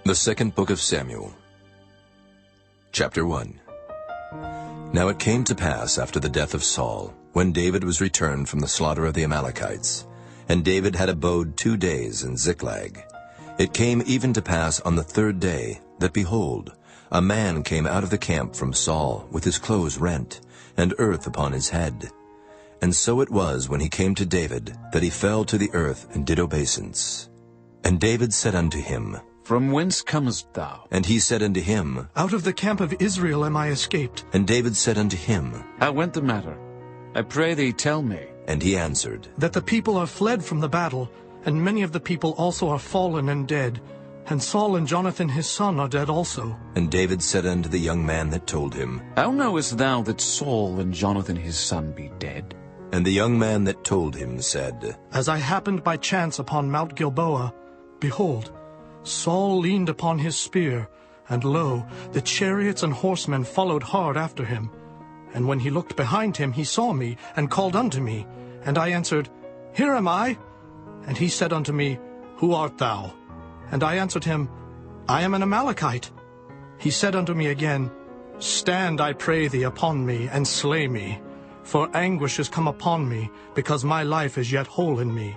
The second book of Samuel. Chapter 1. Now it came to pass after the death of Saul, when David was returned from the slaughter of the Amalekites, and David had abode 2 days in Ziklag. It came even to pass on the 3rd day, that, behold, a man came out of the camp from Saul, with his clothes rent, and earth upon his head. And so it was, when he came to David, that he fell to the earth and did obeisance. And David said unto him, From whence comest thou? And he said unto him, Out of the camp of Israel am I escaped. And David said unto him, How went the matter? I pray thee, tell me. And he answered, That the people are fled from the battle, and many of the people also are fallen and dead. And Saul and Jonathan his son are dead also. And David said unto the young man that told him, How knowest thou that Saul and Jonathan his son be dead? And the young man that told him said, As I happened by chance upon Mount Gilboa, behold, Saul leaned upon his spear, and lo, the chariots and horsemen followed hard after him. And when he looked behind him, he saw me, and called unto me. And I answered, Here am I. And he said unto me, Who art thou? And I answered him, I am an Amalekite. He said unto me again, Stand, I pray thee, upon me, and slay me. For anguish is come upon me, because my life is yet whole in me.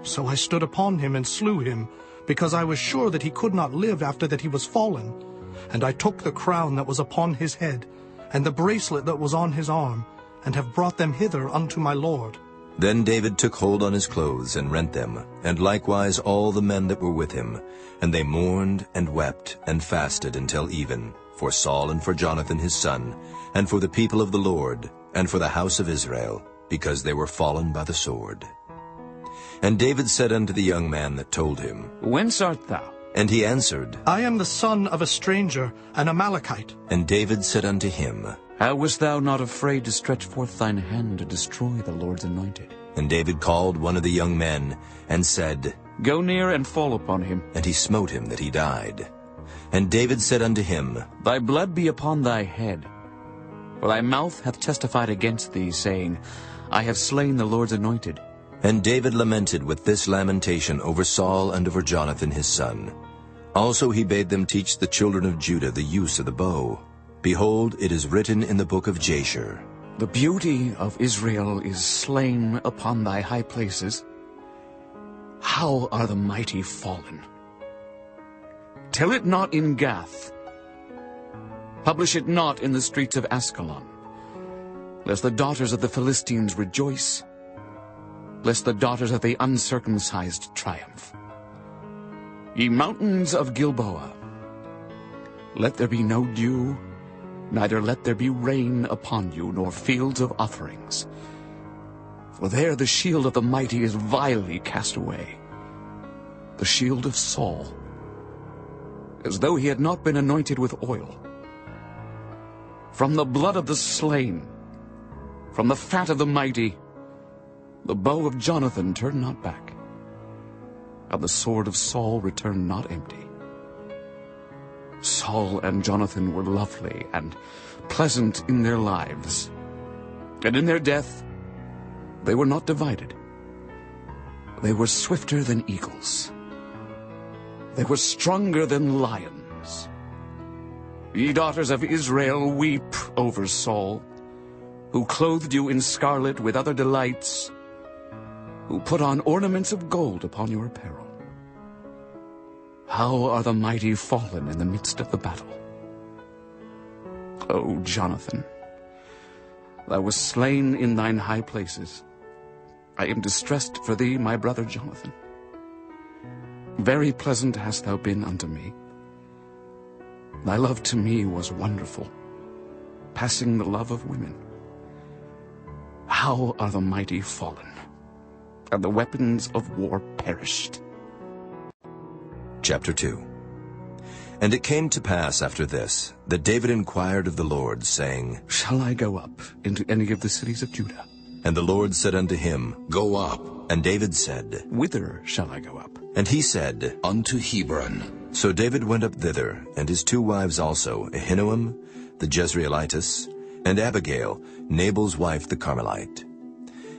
So I stood upon him and slew him, because I was sure that he could not live after that he was fallen. And I took the crown that was upon his head, and the bracelet that was on his arm, and have brought them hither unto my lord. Then David took hold on his clothes and rent them, and likewise all the men that were with him. And they mourned and wept and fasted until even, for Saul and for Jonathan his son, and for the people of the Lord, and for the house of Israel, because they were fallen by the sword. And David said unto the young man that told him, Whence art thou? And he answered, I am the son of a stranger, an Amalekite. And David said unto him, How wast thou not afraid to stretch forth thine hand to destroy the Lord's anointed? And David called one of the young men, and said, Go near and fall upon him. And he smote him that he died. And David said unto him, Thy blood be upon thy head. For thy mouth hath testified against thee, saying, I have slain the Lord's anointed. And David lamented with this lamentation over Saul and over Jonathan his son. Also he bade them teach the children of Judah the use of the bow. Behold, it is written in the book of Jasher, The beauty of Israel is slain upon thy high places. How are the mighty fallen? Tell it not in Gath. Publish it not in the streets of Askelon, lest the daughters of the Philistines rejoice, lest the daughters of the uncircumcised triumph. Ye mountains of Gilboa, let there be no dew, neither let there be rain upon you, nor fields of offerings. For there the shield of the mighty is vilely cast away, the shield of Saul, as though he had not been anointed with oil. From the blood of the slain, from the fat of the mighty, the bow of Jonathan turned not back, and the sword of Saul returned not empty. Saul and Jonathan were lovely and pleasant in their lives, and in their death they were not divided. They were swifter than eagles. They were stronger than lions. Ye daughters of Israel, weep over Saul, who clothed you in scarlet with other delights, who put on ornaments of gold upon your apparel. How are the mighty fallen in the midst of the battle? O Jonathan, thou wast slain in thine high places. I am distressed for thee, my brother Jonathan. Very pleasant hast thou been unto me. Thy love to me was wonderful, passing the love of women. How are the mighty fallen, and the weapons of war perished. Chapter 2. And it came to pass after this, that David inquired of the Lord, saying, Shall I go up into any of the cities of Judah? And the Lord said unto him, Go up. And David said, Whither shall I go up? And he said, Unto Hebron. So David went up thither, and his 2 wives also, Ahinoam the Jezreelitess, and Abigail, Nabal's wife the Carmelite.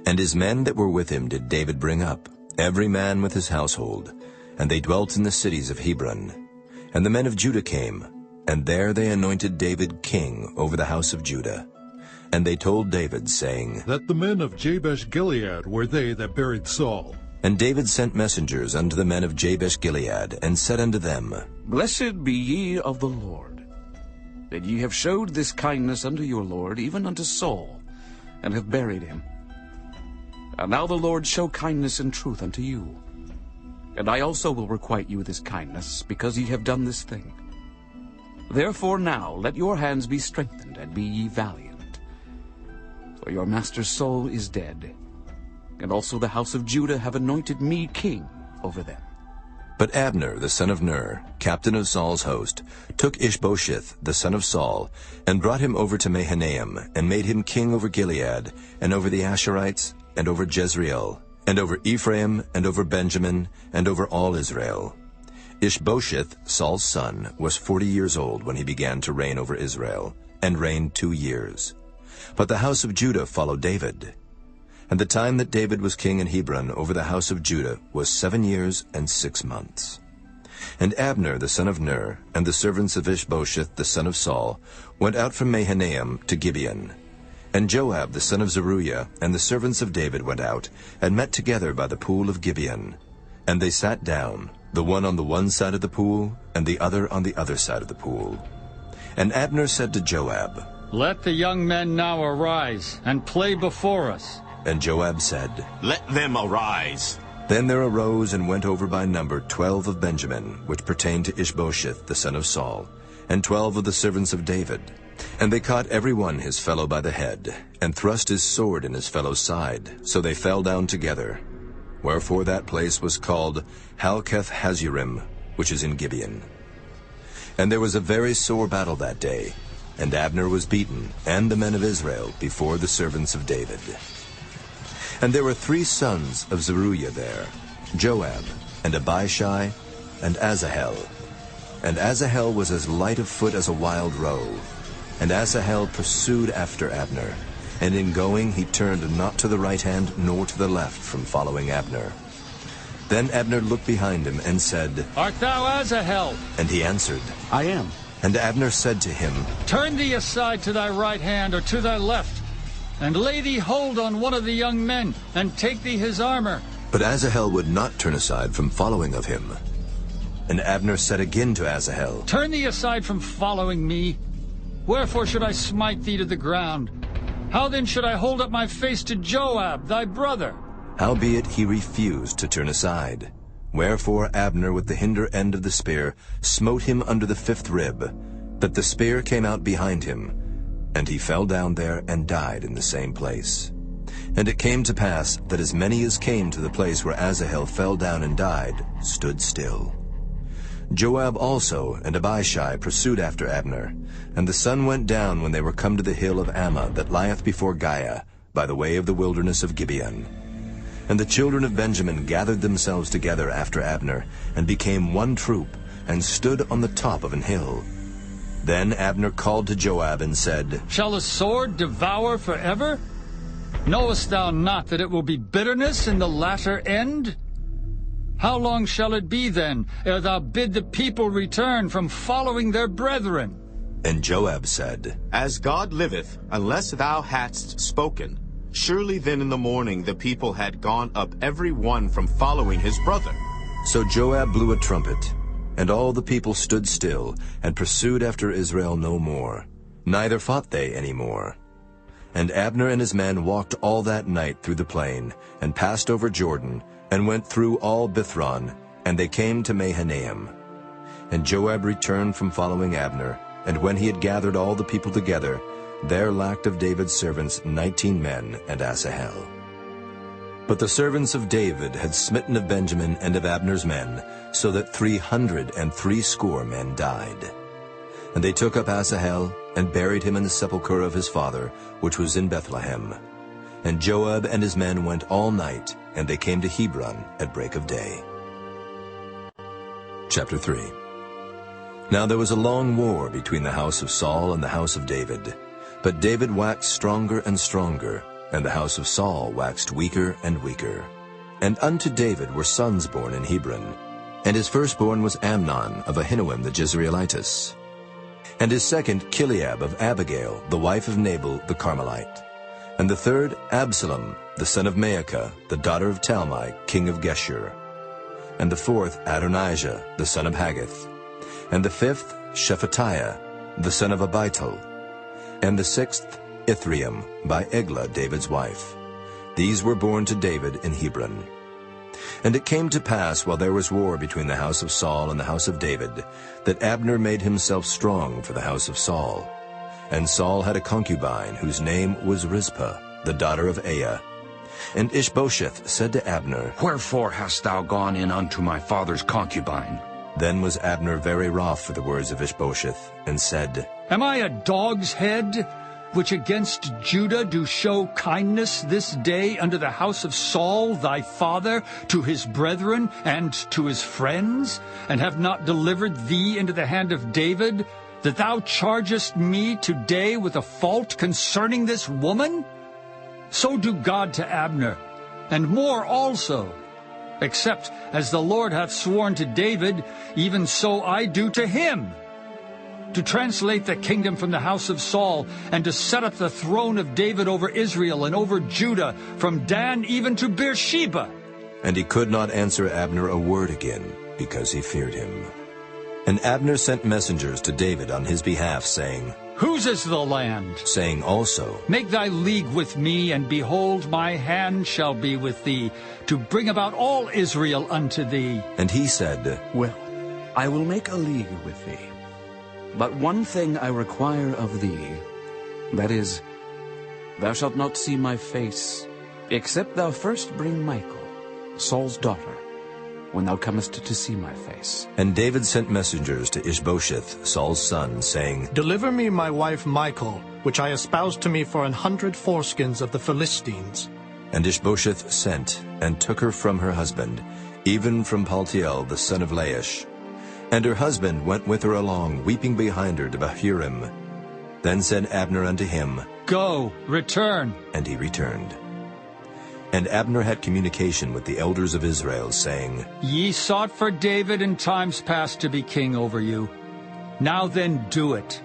And his men that were with him did David bring up, every man with his household, and they dwelt in the cities of Hebron. And the men of Judah came, and there they anointed David king over the house of Judah. And they told David, saying, That the men of Jabesh-Gilead were they that buried Saul. And David sent messengers unto the men of Jabesh-Gilead, and said unto them, Blessed be ye of the Lord, that ye have showed this kindness unto your Lord, even unto Saul, and have buried him. And now the Lord show kindness and truth unto you. And I also will requite you this kindness, because ye have done this thing. Therefore now let your hands be strengthened, and be ye valiant. For your master Saul is dead, and also the house of Judah have anointed me king over them. But Abner the son of Ner, captain of Saul's host, took Ishbosheth the son of Saul, and brought him over to Mahanaim, and made him king over Gilead, and over the Asherites, and over Jezreel, and over Ephraim, and over Benjamin, and over all Israel. Ishbosheth, Saul's son, was 40 years old when he began to reign over Israel, and reigned 2 years. But the house of Judah followed David. And the time that David was king in Hebron over the house of Judah was 7 years and 6 months. And Abner the son of Ner, and the servants of Ishbosheth the son of Saul, went out from Mahanaim to Gibeon. And Joab the son of Zeruiah and the servants of David went out, and met together by the pool of Gibeon. And they sat down, the one on the one side of the pool, and the other on the other side of the pool. And Abner said to Joab, Let the young men now arise, and play before us. And Joab said, Let them arise. Then there arose and went over by number 12 of Benjamin, which pertained to Ishbosheth the son of Saul, and 12 of the servants of David. And they caught every one his fellow by the head, and thrust his sword in his fellow's side, so they fell down together. Wherefore that place was called Halketh-Hazurim, which is in Gibeon. And there was a very sore battle that day, and Abner was beaten, and the men of Israel, before the servants of David. And there were 3 sons of Zeruiah there, Joab, and Abishai, and Asahel. And Asahel was as light of foot as a wild roe. And Asahel pursued after Abner, and in going he turned not to the right hand nor to the left from following Abner. Then Abner looked behind him and said, Art thou Asahel? And he answered, I am. And Abner said to him, Turn thee aside to thy right hand or to thy left, and lay thee hold on one of the young men, and take thee his armor. But Asahel would not turn aside from following of him. And Abner said again to Asahel, Turn thee aside from following me. Wherefore should I smite thee to the ground? How then should I hold up my face to Joab, thy brother? Howbeit he refused to turn aside. Wherefore Abner with the hinder end of the spear smote him under the 5th rib, that the spear came out behind him, and he fell down there and died in the same place. And it came to pass that as many as came to the place where Asahel fell down and died stood still. Joab also and Abishai pursued after Abner, and the sun went down when they were come to the hill of Ammah that lieth before Giah, by the way of the wilderness of Gibeon. And the children of Benjamin gathered themselves together after Abner, and became one troop, and stood on the top of an hill. Then Abner called to Joab and said, Shall a sword devour forever? Knowest thou not that it will be bitterness in the latter end? How long shall it be then, ere thou bid the people return from following their brethren? And Joab said, As God liveth, unless thou hadst spoken, surely then in the morning the people had gone up every one from following his brother. So Joab blew a trumpet, and all the people stood still, and pursued after Israel no more, neither fought they any more. And Abner and his men walked all that night through the plain, and passed over Jordan, and went through all Bithron, and they came to Mahanaim. And Joab returned from following Abner, and when he had gathered all the people together, there lacked of David's servants 19 men and Asahel. But the servants of David had smitten of Benjamin and of Abner's men, so that 360 men died. And they took up Asahel, and buried him in the sepulchre of his father, which was in Bethlehem. And Joab and his men went all night, and they came to Hebron at break of day. Chapter 3. Now there was a long war between the house of Saul and the house of David. But David waxed stronger and stronger, and the house of Saul waxed weaker and weaker. And unto David were sons born in Hebron. And his firstborn was Amnon of Ahinoam the Jezreelitess. And his second, Chileab of Abigail, the wife of Nabal the Carmelite. And the third, Absalom, the son of Maacah, the daughter of Talmai, king of Geshur. And the fourth, Adonijah, the son of Haggith. And the fifth, Shephatiah, the son of Abital. And the sixth, Ithream, by Eglah, David's wife. These were born to David in Hebron. And it came to pass, while there was war between the house of Saul and the house of David, that Abner made himself strong for the house of Saul. And Saul had a concubine, whose name was Rizpah, the daughter of Aiah. And Ishbosheth said to Abner, Wherefore hast thou gone in unto my father's concubine? Then was Abner very wroth for the words of Ishbosheth, and said, Am I a dog's head, which against Judah do show kindness this day unto the house of Saul thy father, to his brethren, and to his friends, and have not delivered thee into the hand of David, that thou chargest me today with a fault concerning this woman? So do God to Abner, and more also. Except as the Lord hath sworn to David, even so I do to him, to translate the kingdom from the house of Saul, and to set up the throne of David over Israel and over Judah, from Dan even to Beersheba. And he could not answer Abner a word again, because he feared him. And Abner sent messengers to David on his behalf, saying, Whose is the land? Saying also, Make thy league with me, and behold, my hand shall be with thee, to bring about all Israel unto thee. And he said, Well, I will make a league with thee. But one thing I require of thee, that is, thou shalt not see my face, except thou first bring Michal, Saul's daughter, when thou comest to see my face. And David sent messengers to Ishbosheth, Saul's son, saying, Deliver me my wife Michal, which I espoused to me for 100 foreskins of the Philistines. And Ishbosheth sent, and took her from her husband, even from Paltiel the son of Laish. And her husband went with her along, weeping behind her to Bahurim. Then said Abner unto him, Go, return. And he returned. And Abner had communication with the elders of Israel, saying, Ye sought for David in times past to be king over you. Now then do it.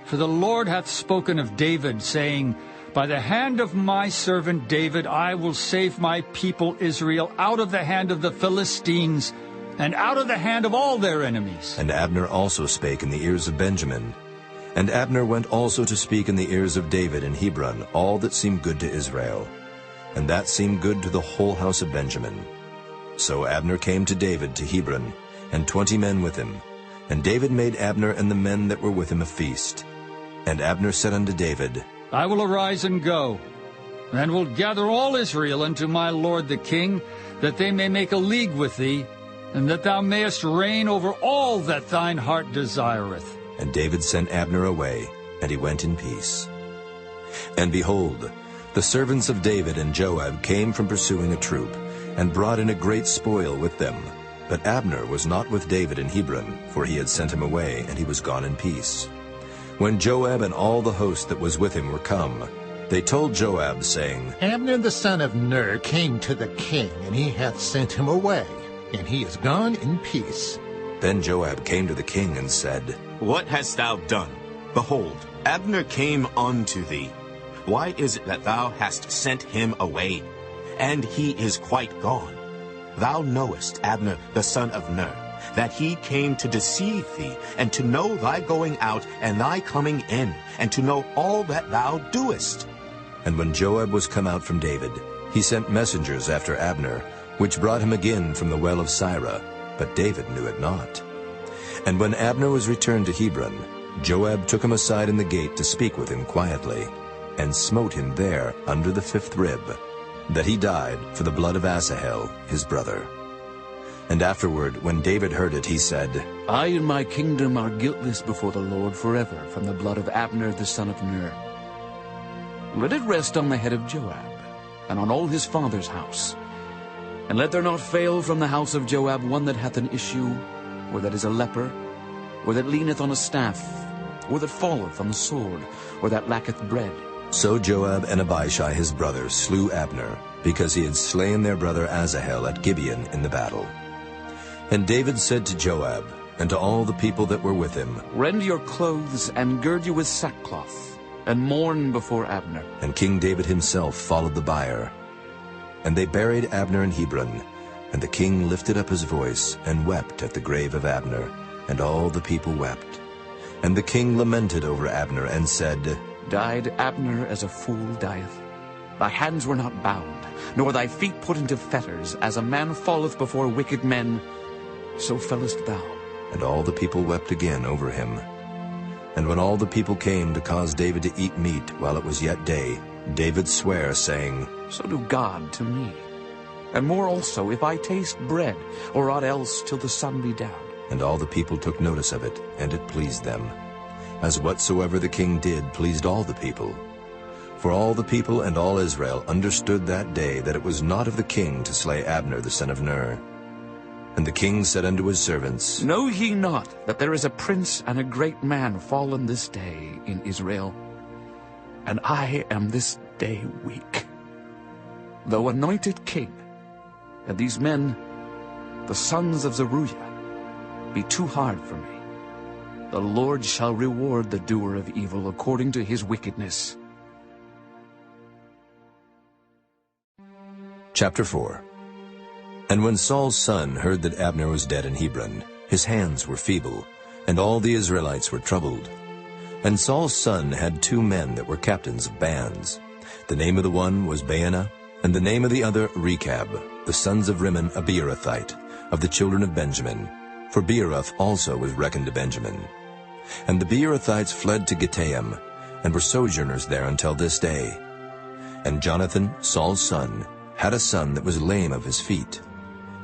For the Lord hath spoken of David, saying, By the hand of my servant David I will save my people Israel out of the hand of the Philistines, and out of the hand of all their enemies. And Abner also spake in the ears of Benjamin. And Abner went also to speak in the ears of David in Hebron all that seemed good to Israel. And that seemed good to the whole house of Benjamin. So Abner came to David to Hebron, and 20 men with him. And David made Abner and the men that were with him a feast. And Abner said unto David, I will arise and go, and will gather all Israel unto my lord the king, that they may make a league with thee, and that thou mayest reign over all that thine heart desireth. And David sent Abner away, and he went in peace. And behold, the servants of David and Joab came from pursuing a troop, and brought in a great spoil with them. But Abner was not with David in Hebron, for he had sent him away, and he was gone in peace. When Joab and all the host that was with him were come, they told Joab, saying, Abner the son of Ner came to the king, and he hath sent him away, and he is gone in peace. Then Joab came to the king and said, What hast thou done? Behold, Abner came unto thee. Why is it that thou hast sent him away? And he is quite gone. Thou knowest Abner the son of Ner, that he came to deceive thee, and to know thy going out and thy coming in, and to know all that thou doest. And when Joab was come out from David, he sent messengers after Abner, which brought him again from the well of Sirah, but David knew it not. And when Abner was returned to Hebron, Joab took him aside in the gate to speak with him quietly, and smote him there under the 5th rib, that he died for the blood of Asahel his brother. And afterward, when David heard it, he said, I and my kingdom are guiltless before the Lord forever from the blood of Abner the son of Ner. Let it rest on the head of Joab, and on all his father's house. And let there not fail from the house of Joab one that hath an issue, or that is a leper, or that leaneth on a staff, or that falleth on the sword, or that lacketh bread. So Joab and Abishai his brother slew Abner, because he had slain their brother Asahel at Gibeon in the battle. And David said to Joab, and to all the people that were with him, Rend your clothes and gird you with sackcloth, and mourn before Abner. And King David himself followed the bier. And they buried Abner in Hebron. And the king lifted up his voice, and wept at the grave of Abner. And all the people wept. And the king lamented over Abner, and said, Died Abner as a fool dieth? Thy hands were not bound, nor thy feet put into fetters. As a man falleth before wicked men, so fellest thou. And all the people wept again over him. And when all the people came to cause David to eat meat while it was yet day, David sware, saying, So do God to me, and more also, if I taste bread, or aught else, till the sun be down. And all the people took notice of it, and it pleased them. As whatsoever the king did pleased all the people. For all the people and all Israel understood that day that it was not of the king to slay Abner the son of Ner. And the king said unto his servants, Know ye not that there is a prince and a great man fallen this day in Israel? And I am this day weak, though anointed king, and these men, the sons of Zeruiah, be too hard for me. The Lord shall reward the doer of evil according to his wickedness. Chapter 4. And when Saul's son heard that Abner was dead in Hebron, his hands were feeble, and all the Israelites were troubled. And Saul's son had 2 men that were captains of bands. The name of the one was Baanah, and the name of the other Rechab, the sons of Rimmon a Beerothite, of the children of Benjamin. For Beeroth also was reckoned to Benjamin. And the Beerothites fled to Gittaim, and were sojourners there until this day. And Jonathan, Saul's son, had a son that was lame of his feet.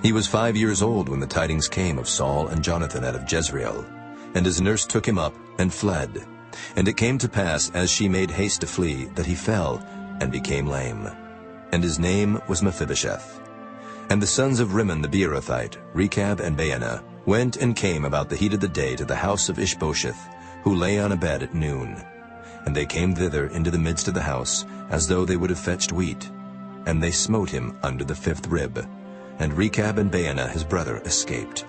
He was 5 years old when the tidings came of Saul and Jonathan out of Jezreel. And his nurse took him up and fled. And it came to pass, as she made haste to flee, that he fell and became lame. And his name was Mephibosheth. And the sons of Rimmon the Beerothite, Rechab and Baanah, went and came about the heat of the day to the house of Ishbosheth, who lay on a bed at noon. And they came thither into the midst of the house, as though they would have fetched wheat. And they smote him under the 5th rib. And Rechab and Baanah his brother escaped.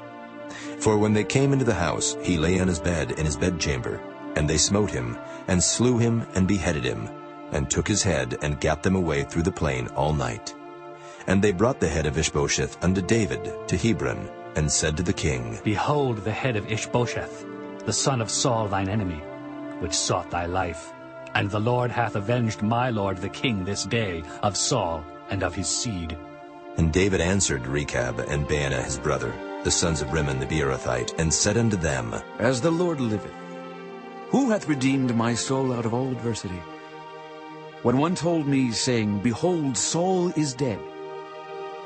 For when they came into the house, he lay on his bed in his bedchamber. And they smote him, and slew him, and beheaded him, and took his head, and gat them away through the plain all night. And they brought the head of Ishbosheth unto David to Hebron, and said to the king, Behold the head of Ishbosheth, the son of Saul thine enemy, which sought thy life. And the Lord hath avenged my lord the king this day of Saul and of his seed. And David answered Rechab and Baanah his brother, the sons of Rimmon the Beerothite, and said unto them, As the Lord liveth, who hath redeemed my soul out of all adversity? When one told me, saying, Behold, Saul is dead,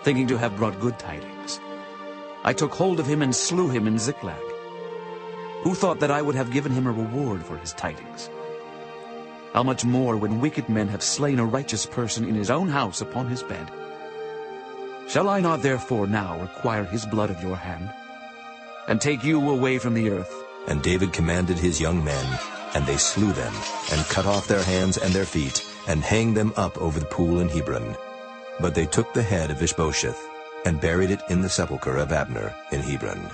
thinking to have brought good tidings, I took hold of him and slew him in Ziklag. Who thought that I would have given him a reward for his tidings? How much more when wicked men have slain a righteous person in his own house upon his bed? Shall I not therefore now require his blood at your hand, and take you away from the earth? And David commanded his young men, and they slew them, and cut off their hands and their feet, and hanged them up over the pool in Hebron. But they took the head of Ishbosheth, and buried it in the sepulchre of Abner in Hebron.